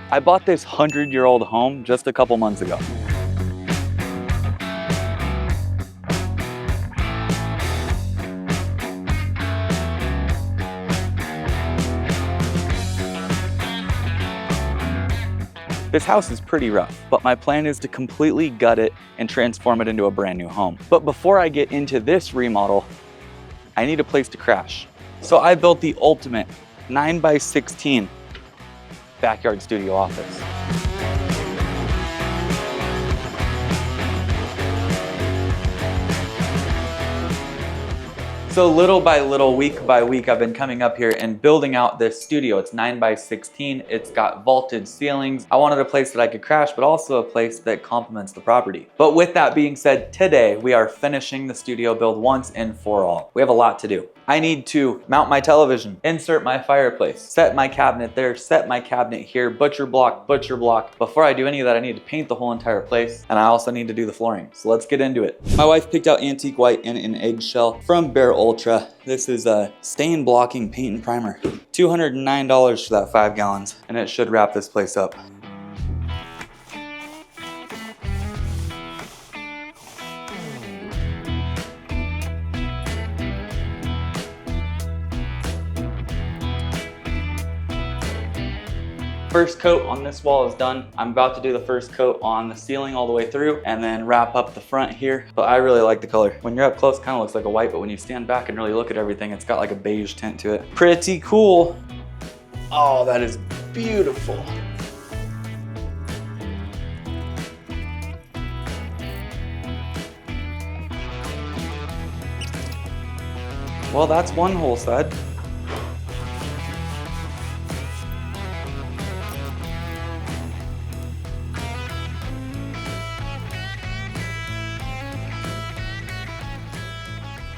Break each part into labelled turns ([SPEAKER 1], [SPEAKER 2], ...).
[SPEAKER 1] I bought this 100-year-old home just a couple months ago. This house is pretty rough, but my plan is to completely gut it and transform it into a brand new home. But before I get into this remodel, I need a place to crash. So I built the ultimate 9x16 backyard studio office. So little by little, week by week, I've been coming up here and building out this studio. It's 9x16. It's got vaulted ceilings. I wanted a place that I could crash, but also a place that complements the property. But with that being said, today we are finishing the studio build once and for all. We have a lot to do. I need to mount my television, insert my fireplace, set my cabinet there, set my cabinet here, butcher block, butcher block. Before I do any of that, I need to paint the whole entire place, and I also need to do the flooring. So let's get into it. My wife picked out antique white and an eggshell from Bear Ultra. This is a stain blocking paint and primer. $209 for that 5 gallons, and it should wrap this place up. First coat on this wall is done. I'm about to do the first coat on the ceiling all the way through and then wrap up the front here. But I really like the color. When you're up close, it kind of looks like a white, but when you stand back and really look at everything, it's got like a beige tint to it. Pretty cool. Oh, that is beautiful. Well, that's one whole side.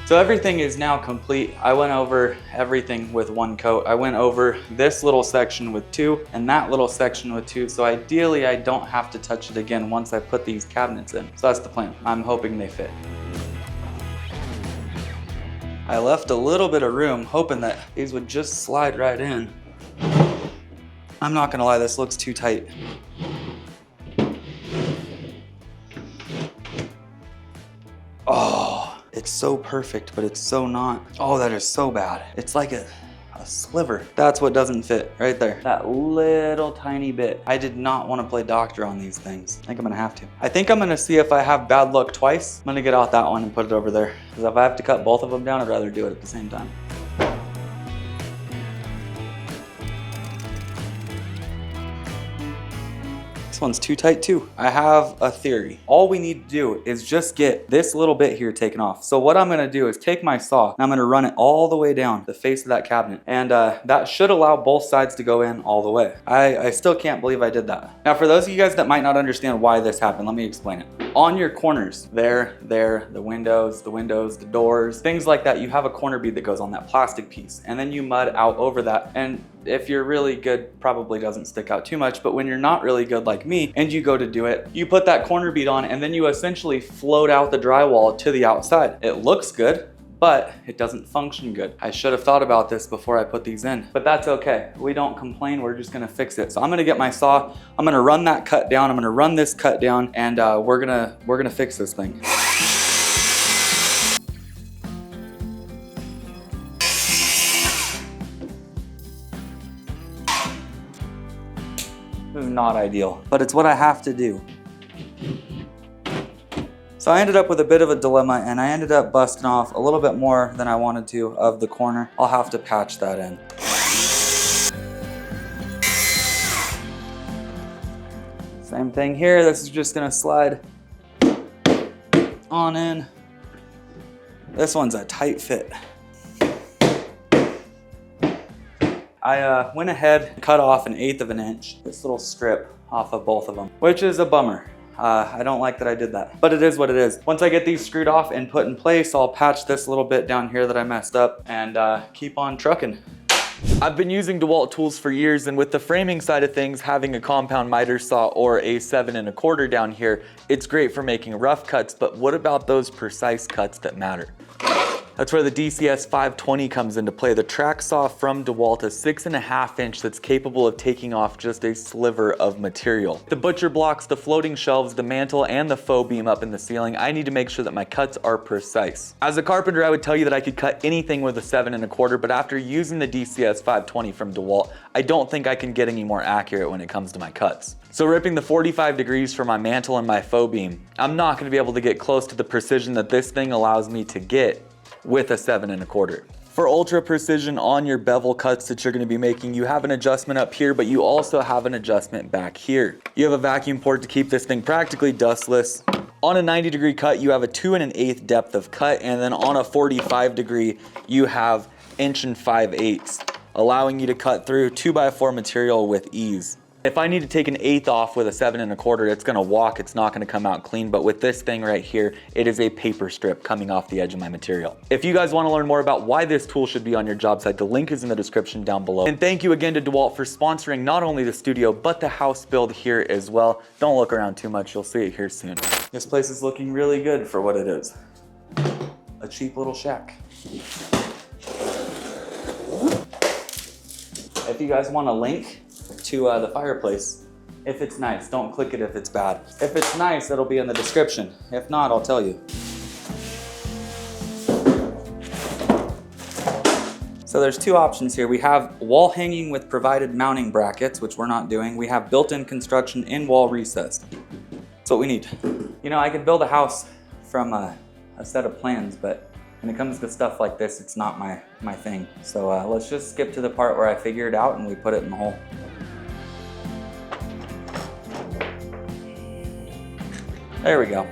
[SPEAKER 1] So everything is now complete. I went over everything with one coat. I went over this little section with 2 and that little section with 2. So ideally I don't have to touch it again once I put these cabinets in. So that's the plan. I'm hoping they fit. I left a little bit of room hoping that these would just slide right in. I'm not gonna lie, this looks too tight. Oh. It's so perfect, but it's so not. Oh, that is so bad. It's like a sliver. That's what doesn't fit right there. That little tiny bit. I did not want to play doctor on these things. I think I'm gonna have to. I think I'm gonna see if I have bad luck twice. I'm gonna get out that one and put it over there. Because if I have to cut both of them down, I'd rather do it at the same time. This one's too tight too. I have a theory. All we need to do is just get this little bit here taken off. So what I'm gonna do is take my saw and I'm gonna run it all the way down the face of that cabinet. And that should allow both sides to go in all the way. I still can't believe I did that. Now for those of you guys that might not understand why this happened, let me explain it. On your corners, the windows, the doors, things like that, you have a corner bead that goes on that plastic piece. And then you mud out over that. And if you're really good, probably doesn't stick out too much, but when you're not really good like me and you go to do it, you put that corner bead on and then you essentially float out the drywall to the outside. It looks good, but it doesn't function good. I should have thought about this before I put these in, but that's okay. We don't complain, we're just gonna fix it. So I'm gonna get my saw, I'm gonna run that cut down, I'm gonna run this cut down, and we're gonna fix this thing. This is not ideal, but it's what I have to do. So I ended up with a bit of a dilemma and I ended up busting off a little bit more than I wanted to of the corner. I'll have to patch that in. Same thing here, this is just gonna slide on in. This one's a tight fit. I went ahead and cut off 1/8 of an inch, this little strip off of both of them, which is a bummer. I don't like that I did that, but it is what it is. Once I get these screwed off and put in place, I'll patch this little bit down here that I messed up and keep on trucking. I've been using DeWalt tools for years, and with the framing side of things, having a compound miter saw or a 7 1/4 down here, it's great for making rough cuts, but what about those precise cuts that matter? That's where the DCS 520 comes into play. The track saw from DeWalt, a 6.5 inch that's capable of taking off just a sliver of material. The butcher blocks, the floating shelves, the mantle, and the faux beam up in the ceiling, I need to make sure that my cuts are precise. As a carpenter, I would tell you that I could cut anything with a 7.25, but after using the DCS 520 from DeWalt, I don't think I can get any more accurate when it comes to my cuts. So ripping the 45 degrees for my mantle and my faux beam, I'm not gonna be able to get close to the precision that this thing allows me to get with a 7.25. For ultra precision on your bevel cuts that you're gonna be making, you have an adjustment up here, but you also have an adjustment back here. You have a vacuum port to keep this thing practically dustless. On a 90-degree cut, you have a 2 1/8 depth of cut, and then on a 45 degree, you have 1 5/8, allowing you to cut through 2x4 material with ease. If I need to take 1/8 off with a 7.25, it's gonna walk, it's not gonna come out clean, but with this thing right here, it is a paper strip coming off the edge of my material. If you guys wanna learn more about why this tool should be on your job site, the link is in the description down below. And thank you again to DeWalt for sponsoring not only the studio, but the house build here as well. Don't look around too much, you'll see it here soon. This place is looking really good for what it is. A cheap little shack. If you guys want a link to the fireplace, if it's nice, don't click it if it's bad. If it's nice, it'll be in the description. If not, I'll tell you. So there's two options here. We have wall hanging with provided mounting brackets, which we're not doing. We have built-in construction in wall recess. That's what we need. You know, I could build a house from a set of plans, but when it comes to stuff like this, it's not my thing. So let's just skip to the part where I figure it out and we put it in the hole. There we go.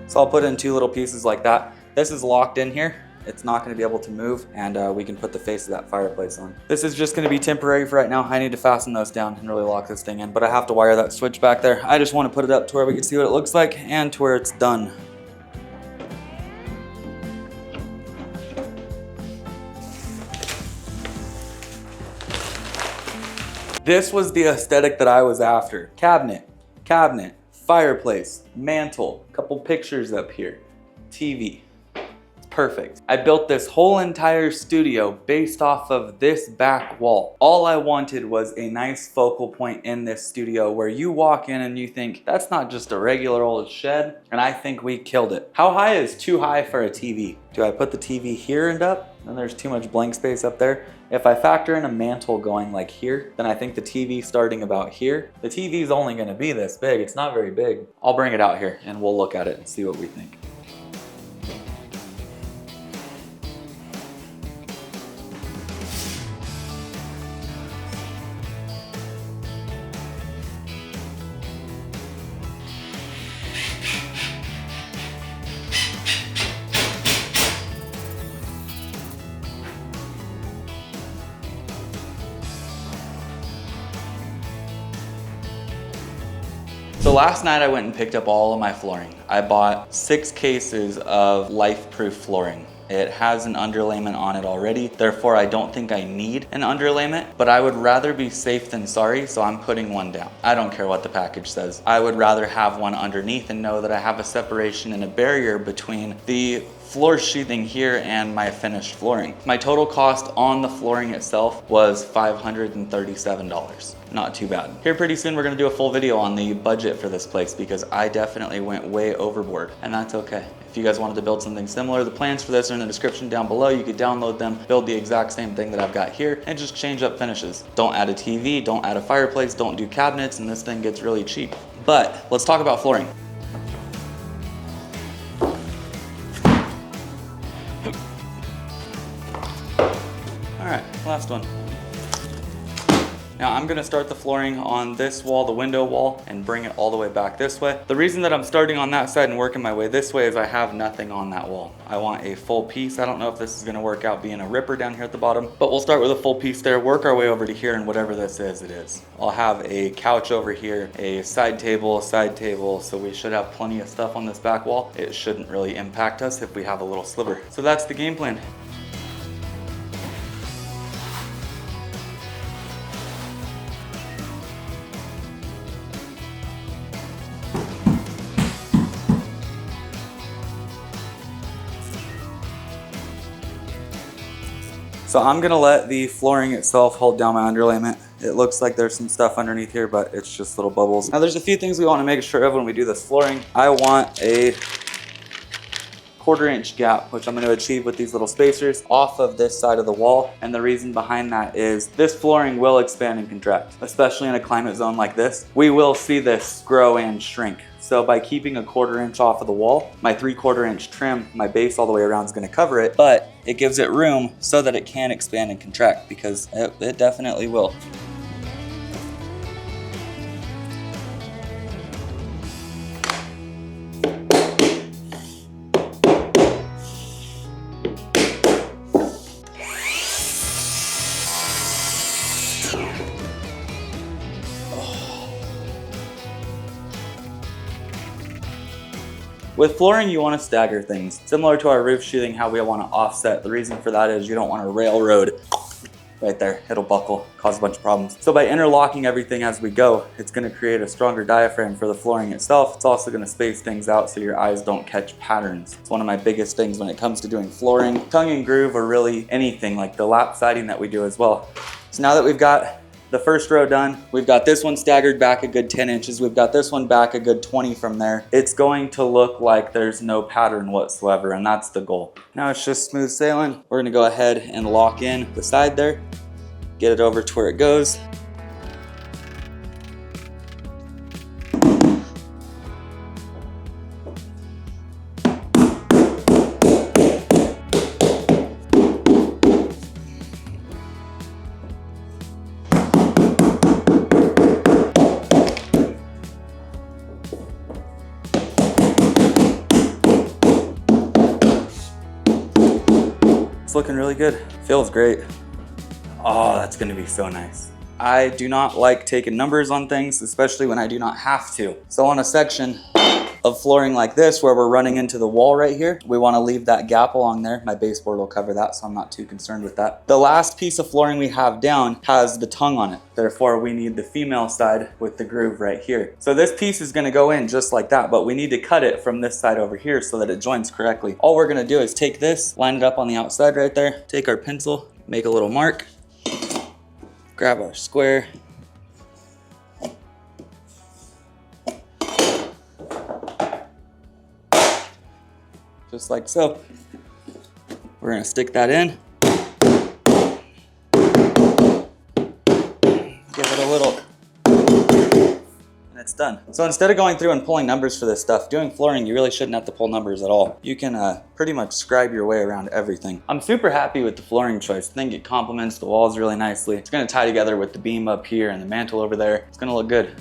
[SPEAKER 1] So I'll put in 2 little pieces like that. This is locked in here. It's not gonna be able to move, and we can put the face of that fireplace on. This is just gonna be temporary for right now. I need to fasten those down and really lock this thing in, but I have to wire that switch back there. I just wanna put it up to where we can see what it looks like and to where it's done. This was the aesthetic that I was after. Cabinet, fireplace, mantle, couple pictures up here, TV. It's perfect. I built this whole entire studio based off of this back wall. All I wanted was a nice focal point in this studio where you walk in and you think, that's not just a regular old shed, and I think we killed it. How high is too high for a TV? Do I put the TV here and up? Then there's too much blank space up there. If I factor in a mantle going like here, then I think the TV starting about here. The TV's only gonna be this big, it's not very big. I'll bring it out here and we'll look at it and see what we think. So last night I went and picked up all of my flooring. I bought 6 cases of life-proof flooring. It has an underlayment on it already, therefore I don't think I need an underlayment, but I would rather be safe than sorry, so I'm putting one down. I don't care what the package says. I would rather have one underneath and know that I have a separation and a barrier between the floor sheathing here and my finished flooring. My total cost on the flooring itself was $537. Not too bad. Here pretty soon we're gonna do a full video on the budget for this place because I definitely went way overboard, and that's okay. If you guys wanted to build something similar, the plans for this are in the description down below. You could download them, build the exact same thing that I've got here, and just change up finishes. Don't add a TV, don't add a fireplace, don't do cabinets, and this thing gets really cheap. But let's talk about flooring. All right, last one. Now I'm gonna start the flooring on this wall, the window wall, and bring it all the way back this way. The reason that I'm starting on that side and working my way this way is I have nothing on that wall. I want a full piece. I don't know if this is gonna work out being a ripper down here at the bottom, but we'll start with a full piece there, work our way over to here, and whatever this is, it is. I'll have a couch over here, a side table, so we should have plenty of stuff on this back wall. It shouldn't really impact us if we have a little sliver. So that's the game plan. So I'm gonna let the flooring itself hold down my underlayment. It looks like there's some stuff underneath here, but it's just little bubbles. Now there's a few things we want to make sure of when we do this flooring. I want a 1/4 inch gap, which I'm going to achieve with these little spacers off of this side of the wall. And the reason behind that is this flooring will expand and contract, especially in a climate zone like this. We will see this grow and shrink. So by keeping a 1/4 inch off of the wall, my 3/4 inch trim, my base all the way around is going to cover it, but it gives it room so that it can expand and contract, because it definitely will. With flooring, you want to stagger things. Similar to our roof sheathing, how we want to offset. The reason for that is you don't want to railroad right there. It'll buckle, cause a bunch of problems. So by interlocking everything as we go, it's going to create a stronger diaphragm for the flooring itself. It's also going to space things out so your eyes don't catch patterns. It's one of my biggest things when it comes to doing flooring, tongue and groove, or really anything like the lap siding that we do as well. So now that we've got the first row done, we've got this one staggered back a good 10 inches. We've got this one back a good 20 from there. It's going to look like there's no pattern whatsoever, and that's the goal. Now it's just smooth sailing. We're gonna go ahead and lock in the side there, get it over to where it goes. Looking really good. Feels great. Oh, that's gonna be so nice. I do not like taking numbers on things, especially when I do not have to. So on a section of flooring like this, where we're running into the wall right here, we wanna leave that gap along there. My baseboard will cover that, so I'm not too concerned with that. The last piece of flooring we have down has the tongue on it. Therefore, we need the female side with the groove right here. So this piece is gonna go in just like that, but we need to cut it from this side over here so that it joins correctly. All we're gonna do is take this, line it up on the outside right there, take our pencil, make a little mark, grab our square, just like so. We're gonna stick that in. Give it a little, and it's done. So instead of going through and pulling numbers for this stuff, doing flooring, you really shouldn't have to pull numbers at all. You can pretty much scribe your way around everything. I'm super happy with the flooring choice. I think it complements the walls really nicely. It's gonna tie together with the beam up here and the mantle over there. It's gonna look good.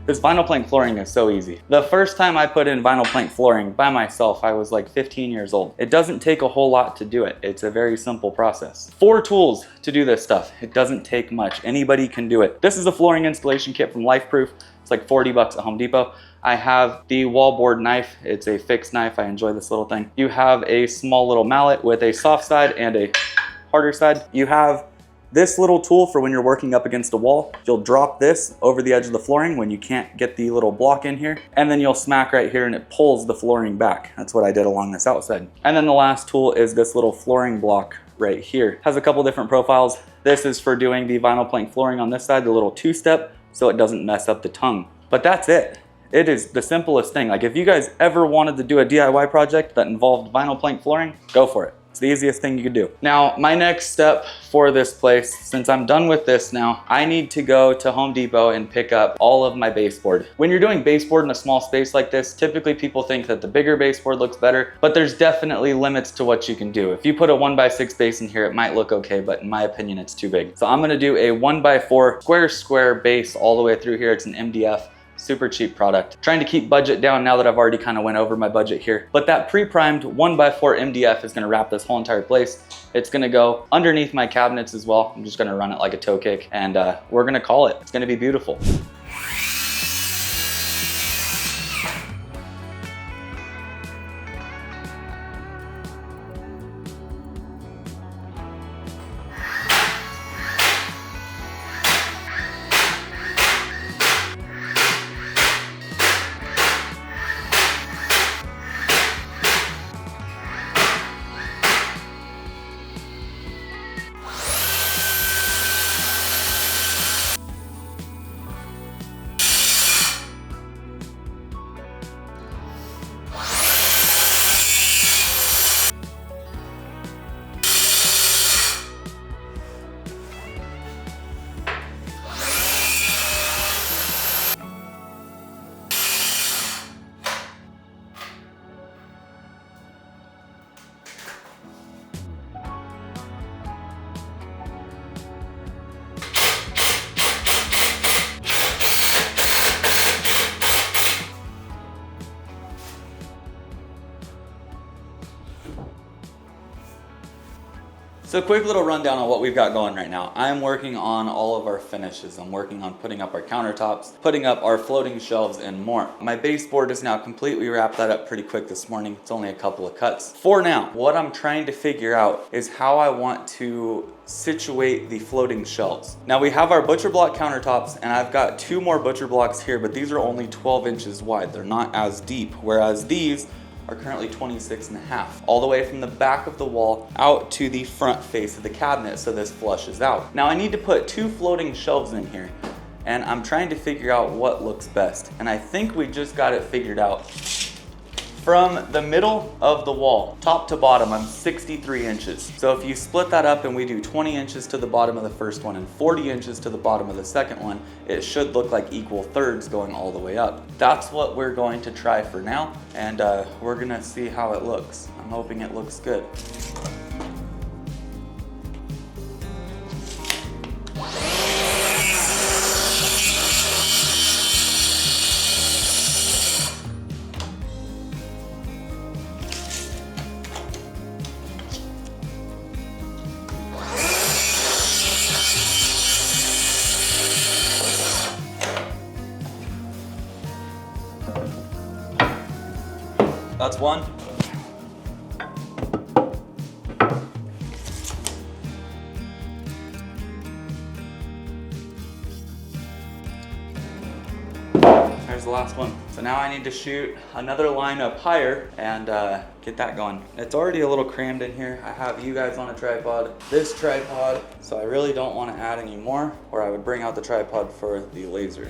[SPEAKER 1] This vinyl plank flooring is so easy. The first time I put in vinyl plank flooring by myself, I was like 15 years old. It doesn't take a whole lot to do it. It's a very simple process. 4 tools to do this stuff. It doesn't take much. Anybody can do it. This is a flooring installation kit from LifeProof. It's like 40 bucks at Home Depot. I have the wallboard knife. It's a fixed knife. I enjoy this little thing. You have a small little mallet with a soft side and a harder side. You have this little tool for when you're working up against a wall. You'll drop this over the edge of the flooring when you can't get the little block in here, and then you'll smack right here and it pulls the flooring back. That's what I did along this outside. And then the last tool is this little flooring block right here. It has a couple different profiles. This is for doing the vinyl plank flooring on this side, the little 2-step, so it doesn't mess up the tongue. But that's it. It is the simplest thing. Like if you guys ever wanted to do a DIY project that involved vinyl plank flooring, go for it. It's the easiest thing you could do. Now, my next step for this place, since I'm done with this now, I need to go to Home Depot and pick up all of my baseboard. When you're doing baseboard in a small space like this, typically people think that the bigger baseboard looks better, but there's definitely limits to what you can do. If you put a 1x6 base in here, it might look okay, but in my opinion, it's too big. So I'm gonna do a 1x4 square base all the way through here. It's an MDF. Super cheap product. Trying to keep budget down now that I've already kind of went over my budget here. But that pre-primed 1x4 MDF is going to wrap this whole entire place. It's going to go underneath my cabinets as well. I'm just going to run it like a toe kick, and we're going to call it. It's going to be beautiful. So quick little rundown on what we've got going right now. I'm working on all of our finishes. I'm working on putting up our countertops, putting up our floating shelves, and more. My baseboard is now complete. We wrapped that up pretty quick this morning. It's only a couple of cuts. For now, what I'm trying to figure out is how I want to situate the floating shelves. Now we have our butcher block countertops, and I've got 2 more butcher blocks here, but these are only 12 inches wide. They're not as deep, whereas these are currently 26.5, all the way from the back of the wall out to the front face of the cabinet, so this flushes out. Now I need to put 2 floating shelves in here, and I'm trying to figure out what looks best. And I think we just got it figured out. From the middle of the wall, top to bottom, I'm 63 inches. So if you split that up and we do 20 inches to the bottom of the first one and 40 inches to the bottom of the second one, it should look like equal thirds going all the way up. That's what we're going to try for now, and we're gonna see how it looks. I'm hoping it looks good. That's one. There's the last one. So now I need to shoot another line up higher and get that going. It's already a little crammed in here. I have you guys on a tripod, this tripod, so I really don't want to add any more, or I would bring out the tripod for the laser.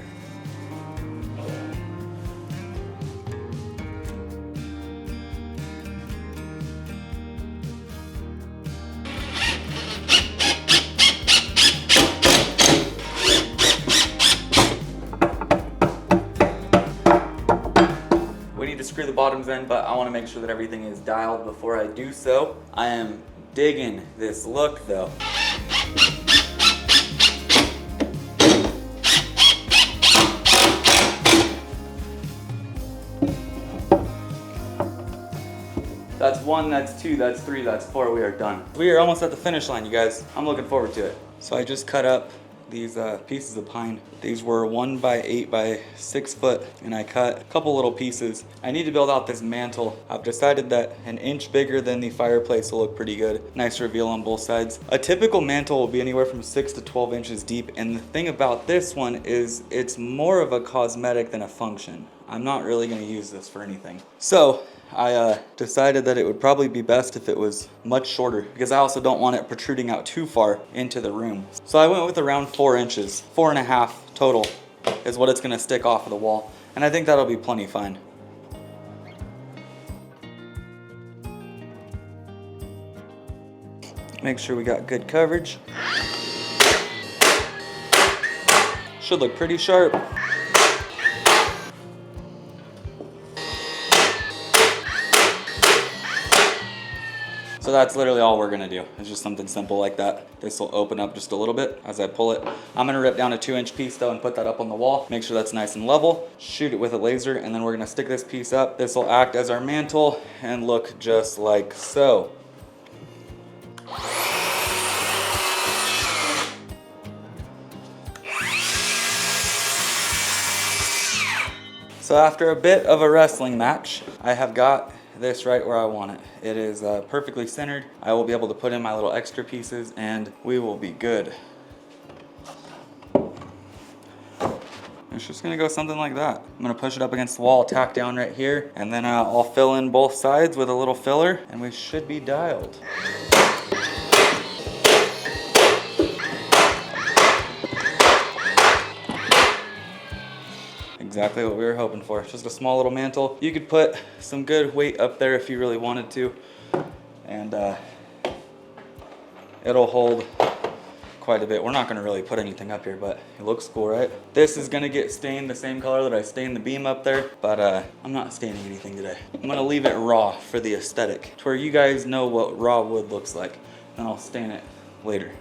[SPEAKER 1] Screw the bottoms in, but I want to make sure that everything is dialed before I do so. I am digging this look though. That's 1, that's 2, that's 3, that's 4. We are done. We are almost at the finish line, you guys. I'm looking forward to it. So I just cut up these pieces of pine. These were 1 by 8 by 6 foot, and I cut a couple little pieces. I need to build out this mantle. I've decided that 1 inch bigger than the fireplace will look pretty good. Nice reveal on both sides. A typical mantle will be anywhere from 6 to 12 inches deep, and the thing about this one is it's more of a cosmetic than a function. I'm not really going to use this for anything. So I decided that it would probably be best if it was much shorter, because I also don't want it protruding out too far into the room. So I went with around 4 inches, 4.5 total is what it's going to stick off of the wall. And I think that'll be plenty fine. Make sure we got good coverage. Should look pretty sharp. So that's literally all we're gonna do. It's just something simple like that. This will open up just a little bit as I pull it. I'm gonna rip down a 2-inch piece though and put that up on the wall. Make sure that's nice and level. Shoot it with a laser, and then we're gonna stick this piece up. This will act as our mantle and look just like so. So after a bit of a wrestling match, I have got this right where I want it. It is perfectly centered. I will be able to put in my little extra pieces and we will be good. It's just gonna go something like that. I'm gonna push it up against the wall, tack down right here, and then I'll fill in both sides with a little filler and we should be dialed. Exactly what we were hoping for. Just a small little mantle. You could put some good weight up there if you really wanted to, and it'll hold quite a bit. We're not going to really put anything up here, but it looks cool, right? This is going to get stained the same color that I stained the beam up there, but I'm not staining anything today. I'm going to leave it raw for the aesthetic, to where you guys know what raw wood looks like, and I'll stain it later.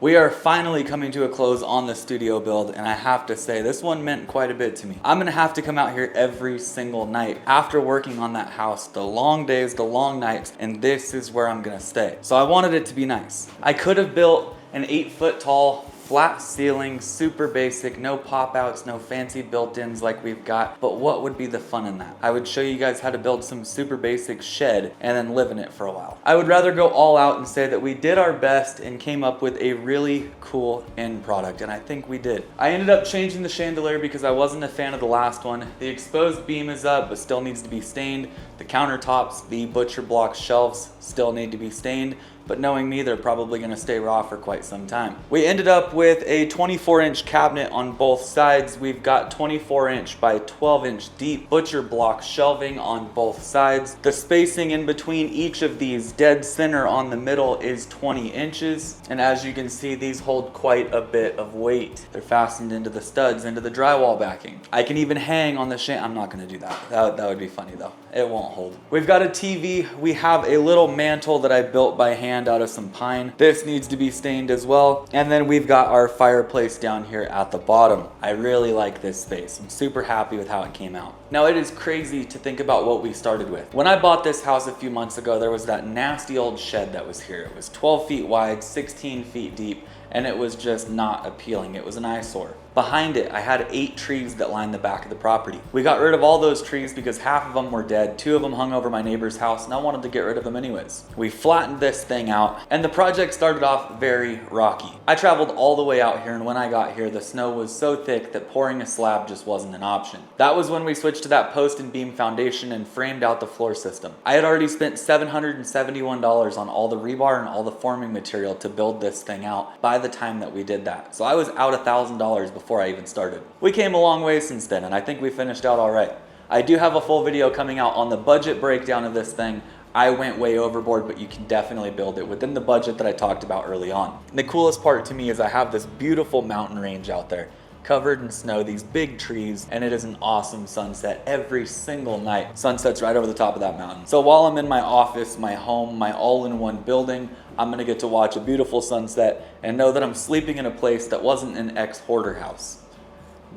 [SPEAKER 1] We are finally coming to a close on the studio build, and I have to say, this one meant quite a bit to me. I'm gonna have to come out here every single night after working on that house, the long days, the long nights, and this is where I'm gonna stay. So I wanted it to be nice. I could have built an 8-foot tall, flat ceiling, super basic, no pop outs, no fancy built-ins like we've got, but what would be the fun in that? I would show you guys how to build some super basic shed and then live in it for a while. I would rather go all out and say that we did our best and came up with a really cool end product, and I think we did. I ended up changing the chandelier because I wasn't a fan of the last one. The exposed beam is up, but still needs to be stained. The countertops, the butcher block shelves still need to be stained, but knowing me, they're probably gonna stay raw for quite some time. We ended up with a 24-inch cabinet on both sides. We've got 24-inch by 12-inch deep butcher block shelving on both sides. The spacing in between each of these, dead center on the middle, is 20 inches. And as you can see, these hold quite a bit of weight. They're fastened into the studs, into the drywall backing. I can even hang on the I'm not gonna do that. That would be funny though. It won't hold. We've got a TV. We have a little mantle that I built by hand out of some pine. This needs to be stained as well. And then we've got our fireplace down here at the bottom. I really like this space. I'm super happy with how it came out. Now it is crazy to think about what we started with. When I bought this house a few months ago, there was that nasty old shed that was here. It was 12 feet wide, 16 feet deep, and it was just not appealing. It was an eyesore. Behind it, I had 8 trees that lined the back of the property. We got rid of all those trees because half of them were dead. 2 of them hung over my neighbor's house, and I wanted to get rid of them anyways. We flattened this thing out, and the project started off very rocky. I traveled all the way out here, and when I got here, the snow was so thick that pouring a slab just wasn't an option. That was when we switched to that post and beam foundation and framed out the floor system. I had already spent $771 on all the rebar and all the forming material to build this thing out by the time that we did that. So I was out $1,000 before I even started. We came a long way since then, and I think we finished out all right. I do have a full video coming out on the budget breakdown of this thing. I went way overboard, but you can definitely build it within the budget that I talked about early on. And the coolest part to me is I have this beautiful mountain range out there, covered in snow, these big trees, and it is an awesome sunset every single night. Sunset's right over the top of that mountain. So while I'm in my office, my home, my all-in-one building, I'm gonna get to watch a beautiful sunset and know that I'm sleeping in a place that wasn't an ex-hoarder house.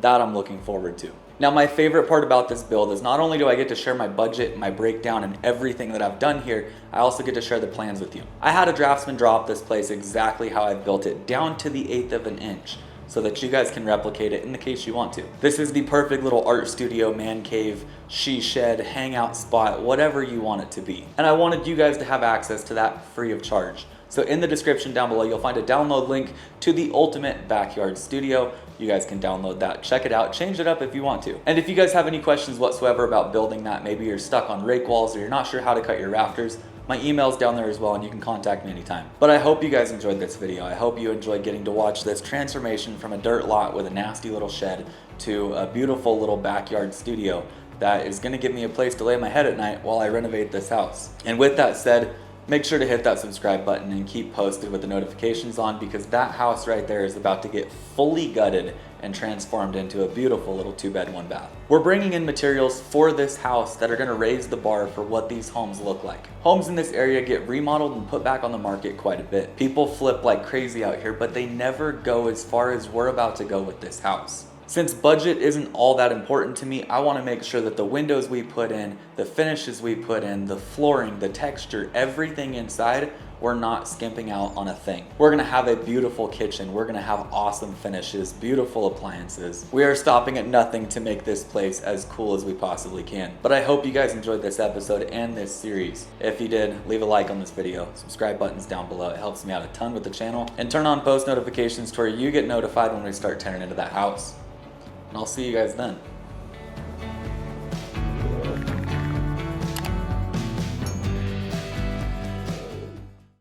[SPEAKER 1] That I'm looking forward to. Now, my favorite part about this build is not only do I get to share my budget, my breakdown, and everything that I've done here, I also get to share the plans with you. I had a draftsman draw up this place exactly how I built it, down to the 1/8 of an inch, so that you guys can replicate it in the case you want to. This is the perfect little art studio, man cave, she shed, hangout spot, whatever you want it to be. And I wanted you guys to have access to that free of charge. So in the description down below, you'll find a download link to the ultimate backyard studio. You guys can download that, check it out, change it up if you want to. And if you guys have any questions whatsoever about building that, maybe you're stuck on rake walls or you're not sure how to cut your rafters, my email's down there as well, and you can contact me anytime. But I hope you guys enjoyed this video. I hope you enjoyed getting to watch this transformation from a dirt lot with a nasty little shed to a beautiful little backyard studio that is gonna give me a place to lay my head at night while I renovate this house. And with that said, make sure to hit that subscribe button and keep posted with the notifications on, because that house right there is about to get fully gutted and transformed into a beautiful little 2-bed, 1-bath. We're bringing in materials for this house that are gonna raise the bar for what these homes look like. Homes in this area get remodeled and put back on the market quite a bit. People flip like crazy out here, but they never go as far as we're about to go with this house. Since budget isn't all that important to me, I want to make sure that the windows we put in, the finishes we put in, the flooring, the texture, everything inside, we're not skimping out on a thing. We're gonna have a beautiful kitchen. We're gonna have awesome finishes, beautiful appliances. We are stopping at nothing to make this place as cool as we possibly can. But I hope you guys enjoyed this episode and this series. If you did, leave a like on this video. Subscribe button's down below. It helps me out a ton with the channel. And turn on post notifications to where you get notified when we start tearing into that house. And I'll see you guys then.